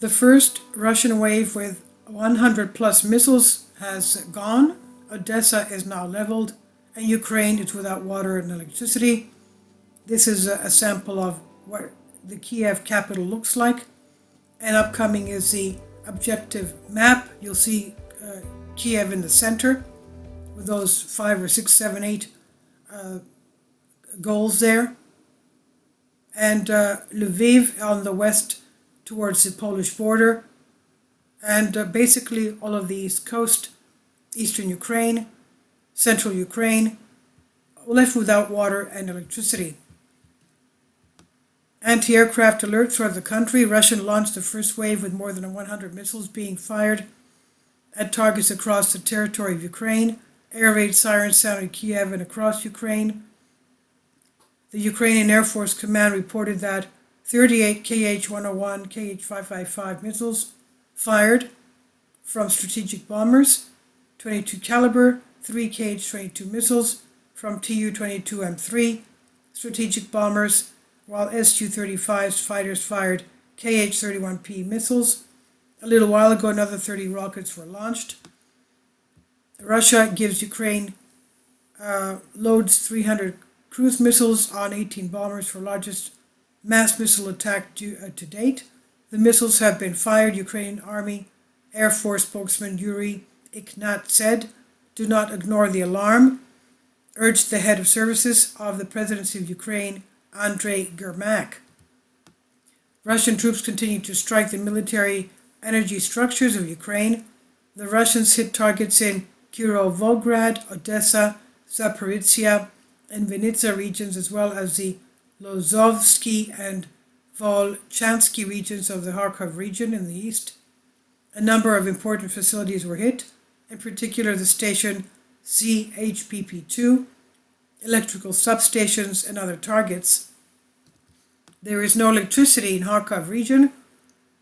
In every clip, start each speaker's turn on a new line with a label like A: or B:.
A: The first Russian wave with 100 plus missiles has gone. Odessa is now leveled, and Ukraine is without water and electricity. This is a sample of what the Kiev capital looks like. And upcoming is the objective map. You'll see Kiev in the center with those 5 or 6, 7, 8 goals there. And Lviv on the west towards the Polish border. And basically all of the east coast, eastern Ukraine, central Ukraine, left without water and electricity. Anti-aircraft alert throughout the country. Russia launched the first wave with more than 100 missiles being fired at targets across the territory of Ukraine. Air raid sirens sounded in Kiev and across Ukraine. The Ukrainian Air Force Command reported that 38 Kh-101, Kh-555 missiles fired from strategic bombers, 22 caliber, 3 Kh-22 missiles from Tu-22M3 strategic bombers, while Su-35's fighters fired Kh-31P missiles. A little while ago, another 30 rockets were launched. Russia gives Ukraine loads 300 cruise missiles on 18 bombers for largest mass missile attack to date. The missiles have been fired. Ukrainian Army Air Force spokesman Yuri Ignat said, "Do not ignore the alarm," urged the head of services of the presidency of Ukraine, Andrei Yermak. Russian troops continue to strike the military energy structures of Ukraine. The Russians hit targets in Kirovolgrad, Odessa, Zaporizhia, and Vinnytsia regions, as well as the Lozovsky and Volchansky regions of the Kharkov region in the east. A number of important facilities were hit, in particular the station CHPP2, electrical substations, and other targets. There is no electricity in Kharkov region.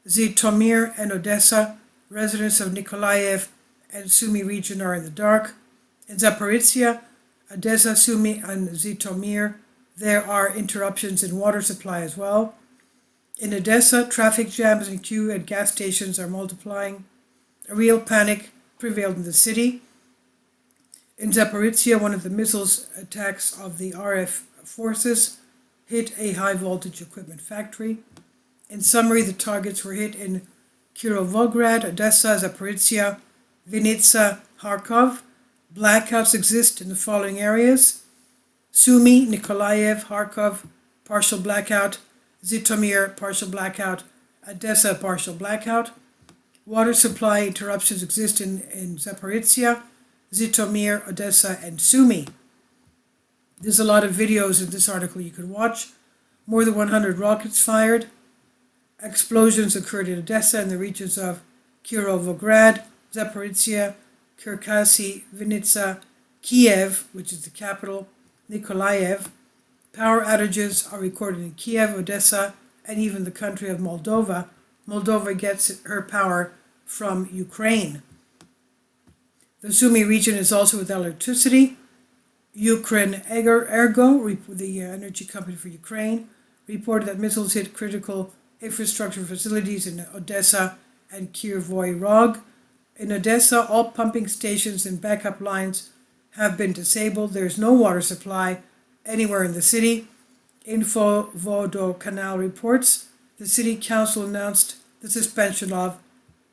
A: Zhytomyr and Odessa, residents of Nikolaev and Sumy region, are in the dark. In Zaporizhia, Odessa, Sumy, and Zhytomyr, there are interruptions in water supply as well. In Odessa, traffic jams and queue at gas stations are multiplying. A real panic prevailed in the city. In Zaporizhia, one of the missiles attacks of the RF forces hit a high-voltage equipment factory. In summary, the targets were hit in Kirovolgrad, Odessa, Zaporizhia, Vinnytsia, Kharkov. Blackouts exist in the following areas: Sumy, Nikolaev, Kharkov, partial blackout; Zhytomyr, partial blackout; Odessa, partial blackout. Water supply interruptions exist in Zaporizhia, Zhytomyr, Odessa, and Sumy. There's a lot of videos in this article you could watch. More than 100 rockets fired. Explosions occurred in Odessa and the regions of Kirovolgrad, Zaporizhia, Kherkasy, Vinnytsia, Kiev, which is the capital, Nikolaev. Power outages are recorded in Kiev, Odessa, and even the country of Moldova. Moldova gets her power from Ukraine. The Sumy region is also without electricity. Ukrenergo, the energy company for Ukraine, reported that missiles hit critical infrastructure facilities in Odessa and Kryvyi Rog. In Odessa, all pumping stations and backup lines have been disabled. There is no water supply anywhere in the city. Info-Vodokanal reports the city council announced the suspension of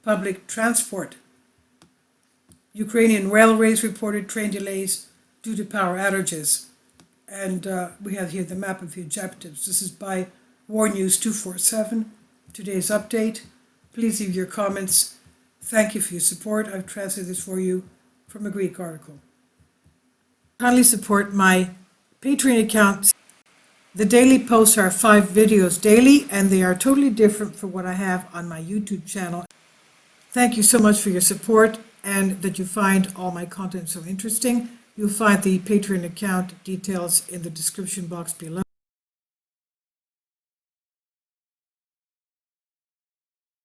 A: public transport. Ukrainian railways reported train delays due to power outages. And we have here the map of the objectives. This is by War News 247, today's update. Please leave your comments. Thank you for your support. I've translated this for you from a Greek article. Kindly support my Patreon account. The daily posts are 5 videos daily, and they are totally different from what I have on my YouTube channel. Thank you so much for your support and that you find all my content so interesting. You'll find the Patreon account details in the description box below.